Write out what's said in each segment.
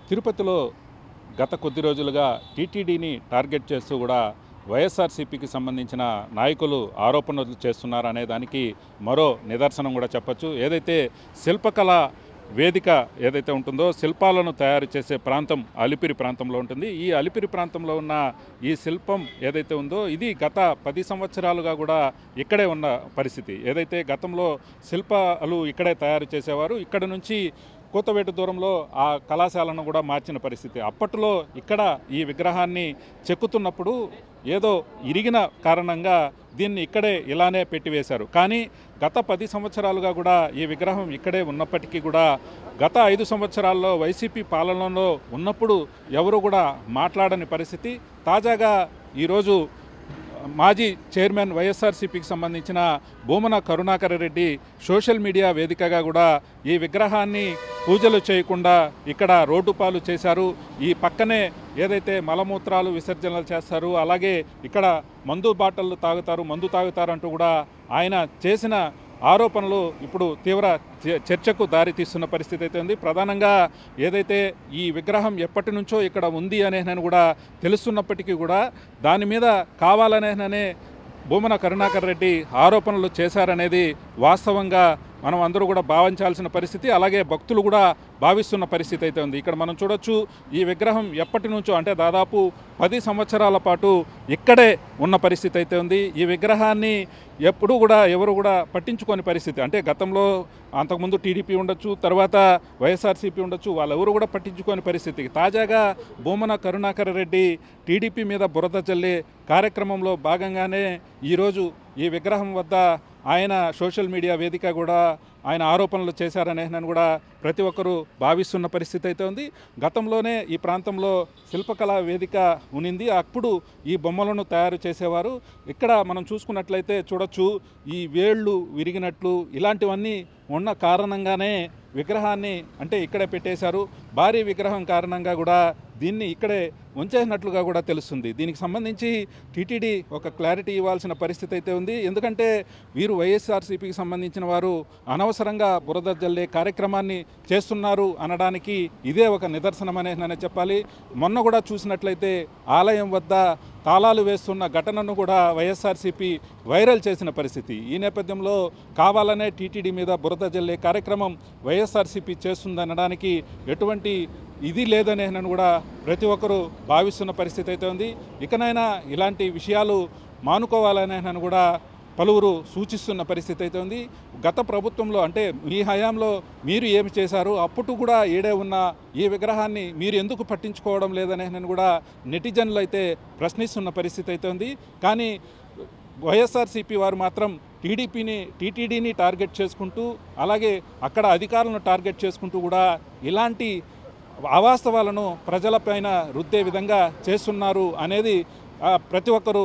తిరుపతిలో గత కొద్ది రోజులుగా టీటీడీని టార్గెట్ చేస్తూ కూడా వైఎస్ఆర్సీపీకి సంబంధించిన నాయకులు ఆరోపణలు చేస్తున్నారు అనే దానికి మరో నిదర్శనం కూడా చెప్పచ్చు. ఏదైతే శిల్పకళ వేదిక ఏదైతే ఉంటుందో శిల్పాలను తయారు చేసే ప్రాంతం అలిపిరి ప్రాంతంలో ఉంటుంది. ఈ అలిపిరి ప్రాంతంలో ఉన్న ఈ శిల్పం ఏదైతే ఉందో ఇది గత 10 సంవత్సరాలుగా కూడా ఇక్కడే ఉన్న పరిస్థితి. ఏదైతే గతంలో శిల్పాలు ఇక్కడే తయారు చేసేవారు, ఇక్కడ నుంచి కూతవేటు దూరంలో ఆ కళాశాలను కూడా మార్చిన పరిస్థితి. అప్పట్లో ఇక్కడ ఈ విగ్రహాన్ని చెక్కుతున్నప్పుడు ఏదో ఇరిగిన కారణంగా దీన్ని ఇక్కడే ఇలానే పెట్టివేశారు. కానీ గత 10 సంవత్సరాలుగా కూడా ఈ విగ్రహం ఇక్కడే ఉన్నప్పటికీ కూడా గత 5 సంవత్సరాల్లో వైసీపీ పాలనలో ఉన్నప్పుడు ఎవరు కూడా మాట్లాడని పరిస్థితి. తాజాగా ఈరోజు మాజీ చైర్మన్ వైఎస్ఆర్సీపీకి సంబంధించిన భూమన కరుణాకర్ రెడ్డి సోషల్ మీడియా వేదికగా కూడా ఈ విగ్రహాన్ని పూజలు చేయకుండా ఇక్కడ రోడ్డు పాలు చేశారు. ఈ పక్కనే ఏదైతే మలమూత్రాలు విసర్జనలు చేస్తారు, అలాగే ఇక్కడ మందు తాగుతారు అంటూ కూడా ఆయన చేసిన ఆరోపణలు ఇప్పుడు తీవ్ర చర్చకు దారి తీస్తున్న పరిస్థితి అయితే ఉంది. ప్రధానంగా ఏదైతే ఈ విగ్రహం ఎప్పటి నుంచో ఇక్కడ ఉంది అనేనని కూడా తెలుస్తున్నప్పటికీ కూడా దాని మీద కావాలనేననే భూమన కరుణాకర్ రెడ్డి ఆరోపణలు చేశారనేది వాస్తవంగా మనం అందరూ కూడా భావించాల్సిన పరిస్థితి, అలాగే భక్తులు కూడా భావిస్తున్న పరిస్థితి అయితే ఉంది. ఇక్కడ మనం చూడొచ్చు ఈ విగ్రహం ఎప్పటి నుంచో అంటే దాదాపు 10 సంవత్సరాల పాటు ఇక్కడే ఉన్న పరిస్థితి అయితే ఉంది. ఈ విగ్రహాన్ని ఎప్పుడూ కూడా ఎవరు కూడా పట్టించుకోని పరిస్థితి. అంటే గతంలో అంతకుముందు టీడీపీ ఉండొచ్చు, తర్వాత వైఎస్ఆర్సీపీ ఉండొచ్చు, వాళ్ళెవరు కూడా పట్టించుకోని పరిస్థితి. తాజాగా భూమన కరుణాకర్ రెడ్డి టీడీపీ మీద బురద చల్లే కార్యక్రమంలో భాగంగానే ఈరోజు ఈ విగ్రహం వద్ద ఆయన సోషల్ మీడియా వేదిక కూడా ఆయన ఆరోపణలు చేశారనేది కూడా ప్రతి ఒక్కరూ భావిస్తున్న పరిస్థితి అయితే ఉంది. గతంలోనే ఈ ప్రాంతంలో శిల్పకళా వేదిక ఉనింది, అప్పుడు ఈ బొమ్మలను తయారు చేసేవారు. ఇక్కడ మనం చూసుకున్నట్లయితే చూడొచ్చు ఈ వేళ్ళు విరిగినట్లు ఇలాంటివన్నీ ఉన్న కారణంగానే విగ్రహాన్ని అంటే ఇక్కడే పెట్టేశారు. భారీ విగ్రహం కారణంగా కూడా దీన్ని ఇక్కడే ఉంచేసినట్లుగా కూడా తెలుస్తుంది. దీనికి సంబంధించి టీటీడీ ఒక క్లారిటీ ఇవ్వాల్సిన పరిస్థితి అయితే ఉంది. ఎందుకంటే వీరు వైఎస్ఆర్సీపీకి సంబంధించిన వారు అనవసరంగా బురద జల్లే కార్యక్రమాన్ని చేస్తున్నారు అనడానికి ఇదే ఒక నిదర్శనం అనే చెప్పాలి. మొన్న కూడా చూసినట్లయితే ఆలయం వద్ద తాళాలు వేస్తున్న ఘటనను కూడా వైఎస్ఆర్సీపీ వైరల్ చేసిన పరిస్థితి. ఈ నేపథ్యంలో కావాలనే టీటీడీ మీద బురద జల్లే కార్యక్రమం వైఎస్ఆర్సీపీ చేస్తుందనడానికి ఎటువంటి ఇది లేదనే కూడా ప్రతి ఒక్కరూ భావిస్తున్న పరిస్థితి అయితే ఉంది. ఇకనైనా ఇలాంటి విషయాలు మానుకోవాలనే కూడా పలువురు సూచిస్తున్న పరిస్థితి అయితే ఉంది. గత ప్రభుత్వంలో అంటే మీ హయాంలో మీరు ఏమి చేశారు, అప్పుడు కూడా ఏడే ఉన్న ఈ విగ్రహాన్ని మీరు ఎందుకు పట్టించుకోవడం లేదనే కూడా నెటిజన్లు అయితే ప్రశ్నిస్తున్న పరిస్థితి అయితే ఉంది. కానీ వైఎస్ఆర్సీపీ వారు మాత్రం టీటీడీని టార్గెట్ చేసుకుంటూ అలాగే అక్కడ అధికారులను టార్గెట్ చేసుకుంటూ కూడా ఇలాంటి అవాస్తవాలను ప్రజలపైన రుద్దే విధంగా చేస్తున్నారు అనేది ప్రతి ఒక్కరూ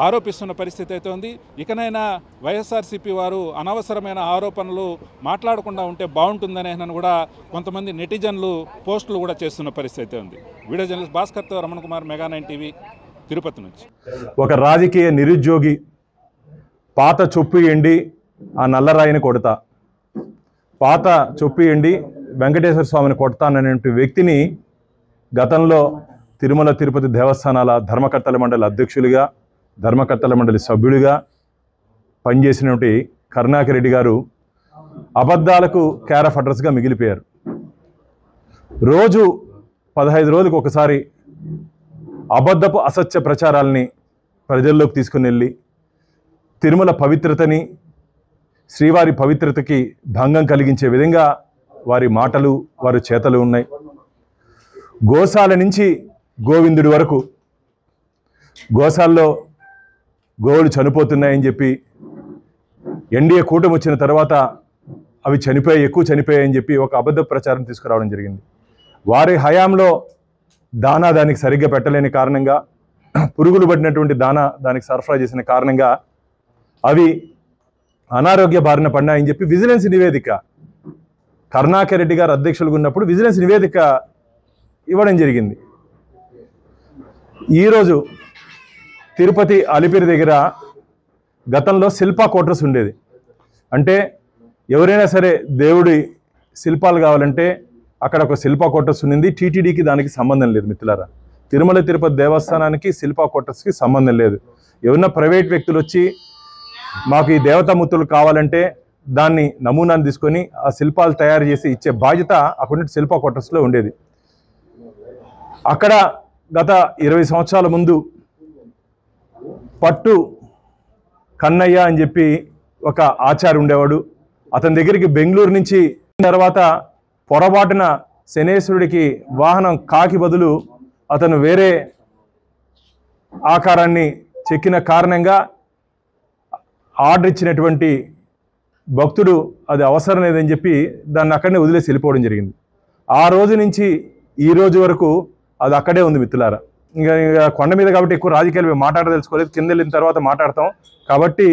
ఆరోపిస్తున్న పరిస్థితి అయితే ఉంది. ఇకనైనా వైఎస్ఆర్సీపీ వారు అనవసరమైన ఆరోపణలు మాట్లాడకుండా ఉంటే బాగుంటుందనే కూడా కొంతమంది నెటిజన్లు పోస్టులు కూడా చేస్తున్న పరిస్థితి ఉంది. వీడియో జర్నలిస్ట్ భాస్కర్తో రమణ కుమార్, మెగా 9 టీవీ, తిరుపతి నుంచి. ఒక రాజకీయ నిరుద్యోగి పాత చొప్పు ఎండి ఆ నల్లరాయిని కొడతా, పాత చొప్పు ఎండి వెంకటేశ్వర స్వామిని కొడతాననే వ్యక్తిని గతంలో తిరుమల తిరుపతి దేవస్థానాల ధర్మకర్తల మండలి అధ్యక్షులుగా, ధర్మకర్తల మండలి సభ్యుడిగా పనిచేసినటువంటి కరుణాకర్ రెడ్డి గారు అబద్ధాలకు కేర్ ఆఫ్ అడ్రస్గా మిగిలిపోయారు. రోజు 15 రోజులకు ఒకసారి అబద్ధపు అసత్య ప్రచారాలని ప్రజల్లోకి తీసుకుని వెళ్ళి తిరుమల పవిత్రతని, శ్రీవారి పవిత్రతకి భంగం కలిగించే విధంగా వారి మాటలు, వారి చేతలు ఉన్నాయి. గోశాల నుంచి గోవిందుడి వరకు గోశాల్లో గోవులు చనిపోతున్నాయని చెప్పి ఎన్డీఏ కూటమి వచ్చిన తర్వాత అవి ఎక్కువ చనిపోయాయని చెప్పి ఒక అబద్ధ ప్రచారం తీసుకురావడం జరిగింది. వారి హయాంలో దానా దానికి సరిగ్గా పెట్టలేని కారణంగా, పురుగులు పడినటువంటి దానా దానికి సరఫరా చేసిన కారణంగా అవి అనారోగ్య బారిన పడినాయని చెప్పి విజిలెన్స్ నివేదిక కరుణాకర్ రెడ్డి గారు అధ్యక్షులుగా ఉన్నప్పుడు విజిలెన్స్ నివేదిక ఇవ్వడం జరిగింది. ఈరోజు తిరుపతి అలిపిరి దగ్గర గతంలో శిల్పా క్వార్టర్స్ ఉండేది. అంటే ఎవరైనా సరే దేవుడి శిల్పాలు కావాలంటే అక్కడ ఒక శిల్పా క్వార్టర్స్ ఉంది. టీటీడీకి దానికి సంబంధం లేదు మిత్రులారా. తిరుమల తిరుపతి దేవస్థానానికి శిల్పా క్వార్టర్స్కి సంబంధం లేదు. ఏమన్నా ప్రైవేట్ వ్యక్తులు వచ్చి మాకు ఈ దేవతామూర్తులు కావాలంటే దాన్ని నమూనాను తీసుకొని ఆ శిల్పాలు తయారు చేసి ఇచ్చే బాధ్యత అక్కడ శిల్పా క్వార్టర్స్లో ఉండేది. అక్కడ గత 20 సంవత్సరాల ముందు పట్టు కన్నయ్య అని చెప్పి ఒక ఆచార్య ఉండేవాడు. అతని దగ్గరికి బెంగళూరు నుంచి తర్వాత పొరపాటున శనేశ్వరుడికి వాహనం కాకి బదులు అతను వేరే ఆకారాన్ని చెక్కిన కారణంగా ఆర్డర్ ఇచ్చినటువంటి భక్తుడు అది అవసరం లేదని చెప్పి దాన్ని అక్కడనే వదిలేసి వెళ్ళిపోవడం జరిగింది. ఆ రోజు నుంచి ఈ రోజు వరకు అది అక్కడే ఉంది మిత్రులారా. ఇంకా కొండ మీద కాబట్టి ఎక్కువ రాజకీయాలు మాట్లాడదలుచుకోలేదు, కింద వెళ్ళిన తర్వాత మాట్లాడతాం. కాబట్టి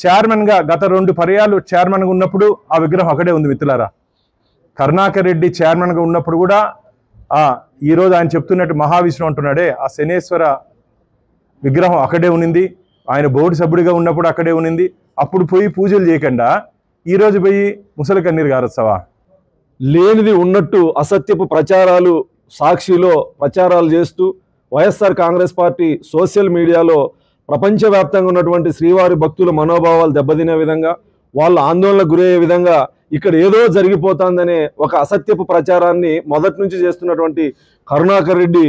చైర్మన్గా గత 2 పర్యాలు చైర్మన్గా ఉన్నప్పుడు ఆ విగ్రహం అక్కడే ఉంది మిత్రులారా. కరుణాకర్ రెడ్డి చైర్మన్గా ఉన్నప్పుడు కూడా ఈరోజు ఆయన చెప్తున్నట్టు మహావిష్ణువు అంటున్నాడే ఆ శనేశ్వర విగ్రహం అక్కడే ఉన్నింది. ఆయన బోర్డు సభ్యుడిగా ఉన్నప్పుడు అక్కడే ఉన్నింది. అప్పుడు పోయి పూజలు చేయకుండా ఈరోజు పోయి ముసలి కన్నీరు గారొస్తావా? లేనిది ఉన్నట్టు అసత్యపు ప్రచారాలు సాక్షిలో ప్రచారాలు చేస్తూ వైఎస్ఆర్ కాంగ్రెస్ పార్టీ సోషల్ మీడియాలో ప్రపంచవ్యాప్తంగా ఉన్నటువంటి శ్రీవారి భక్తుల మనోభావాలు దెబ్బతినే విధంగా, వాళ్ళ ఆందోళనకు గురయ్యే విధంగా ఇక్కడ ఏదో జరిగిపోతుందనే ఒక అసత్యపు ప్రచారాన్ని మొదటి నుంచి చేస్తున్నటువంటి కరుణాకర్ రెడ్డి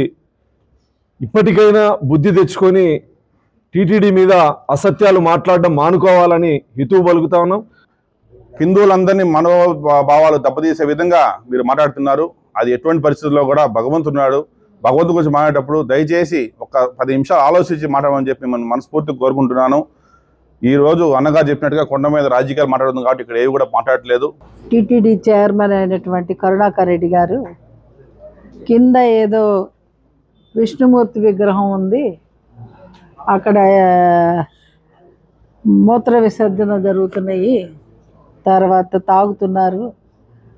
ఇప్పటికైనా బుద్ధి తెచ్చుకొని టీటీడీ మీద అసత్యాలు మాట్లాడడం మానుకోవాలని హితవు పలుకుతా ఉన్నాం. హిందువులందరినీ మనోభావాలు దెబ్బతీసే విధంగా మీరు మాట్లాడుతున్నారు. అది ఎటువంటి పరిస్థితుల్లో కూడా భగవంతున్నాడు. భగవంతు గురించి మాట్లాడేటప్పుడు దయచేసి ఒక 10 నిమిషాలు ఆలోచించి మాట్లాడమని చెప్పి మనం మనస్ఫూర్తిగా కోరుకుంటున్నాను. ఈరోజు అన్నగా చెప్పినట్టుగా కొండ మీద రాజకీయాలు మాట్లాడుతుంది కాబట్టి ఇక్కడ ఏవి కూడా మాట్లాడట్లేదు. టీటీడీ చైర్మన్ అయినటువంటి కరుణాకర్ రెడ్డి గారు కింద ఏదో విష్ణుమూర్తి విగ్రహం ఉంది, అక్కడ మూత్ర విసర్జన జరుగుతున్నాయి, తర్వాత తాగుతున్నారు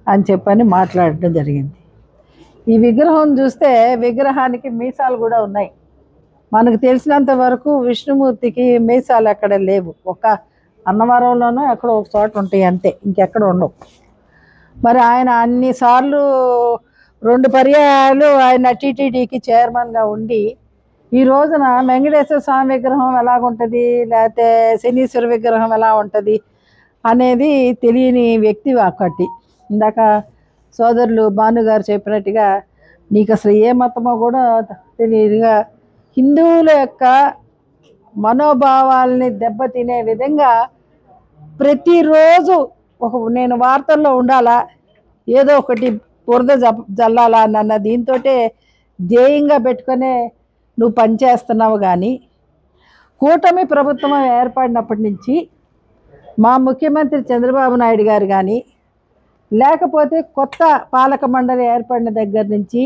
అని చెప్పని మాట్లాడడం జరిగింది. ఈ విగ్రహం చూస్తే విగ్రహానికి మీసాలు కూడా ఉన్నాయి. మనకు తెలిసినంత వరకు విష్ణుమూర్తికి మీసాలు ఎక్కడ లేవు. ఒక అన్నవరంలోనూ ఎక్కడో ఒక చోట ఉంటాయి అంతే, ఇంకెక్కడ ఉండవు. మరి ఆయన అన్నిసార్లు 2 పర్యాయాలు ఆయన టీటీడీకి చైర్మన్గా ఉండి ఈ రోజున వెంకటేశ్వర స్వామి విగ్రహం ఎలాగుంటుంది, లేకపోతే శనీశ్వర విగ్రహం ఎలా ఉంటుంది అనేది తెలియని వ్యక్తి ఒకటి. ఇందాక సోదరులు భానుగారు చెప్పినట్టుగా నీకు అసలు ఏ మతమో కూడా తెలియదుగా హిందువుల యొక్క మనోభావాల్ని దెబ్బతినే విధంగా ప్రతిరోజు నేను వార్తల్లో ఉండాలా, ఏదో ఒకటి బురద జల్లాలా అన్న దీంతో ధ్యేయంగా పెట్టుకునే నువ్వు పనిచేస్తున్నావు. కానీ కూటమి ప్రభుత్వం ఏర్పడినప్పటి నుంచి మా ముఖ్యమంత్రి చంద్రబాబు నాయుడు గారు కానీ, లేకపోతే కొత్త పాలక మండలి ఏర్పడిన దగ్గర నుంచి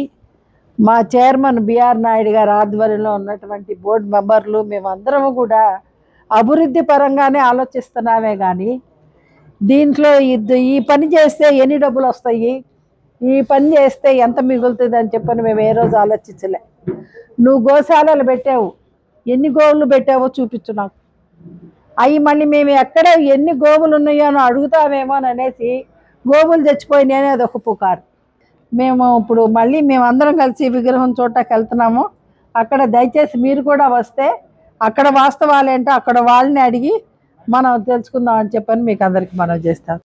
మా చైర్మన్ బిఆర్ నాయుడు గారు ఆధ్వర్యంలో ఉన్నటువంటి బోర్డు మెంబర్లు మేమందరము కూడా అభివృద్ధి పరంగానే ఆలోచిస్తున్నామే. కానీ దీంట్లో ఈ పని చేస్తే ఎన్ని డబ్బులు వస్తాయి, ఈ పని చేస్తే ఎంత మిగులుతుంది అని చెప్పని మేము ఏ రోజు ఆలోచించలే. నువ్వు గోశాలలు పెట్టావు, ఎన్ని గోవులు పెట్టావో చూపించు నాకు. అవి మళ్ళీ మేము ఎక్కడ ఎన్ని గోవులు ఉన్నాయో అని అడుగుతామేమో అని అనేసి గోవులు చచ్చిపోయినాయని అది ఒక పుకారు. మేము ఇప్పుడు మళ్ళీ మేమందరం కలిసి విగ్రహం చూడటానికి వెళ్తున్నాము. అక్కడ దయచేసి మీరు కూడా వస్తే అక్కడ వాస్తవాలు ఏంటో అక్కడ వాళ్ళని అడిగి మనం తెలుసుకుందాం అని చెప్పని మీకు అందరికీ మనం చేస్తాం.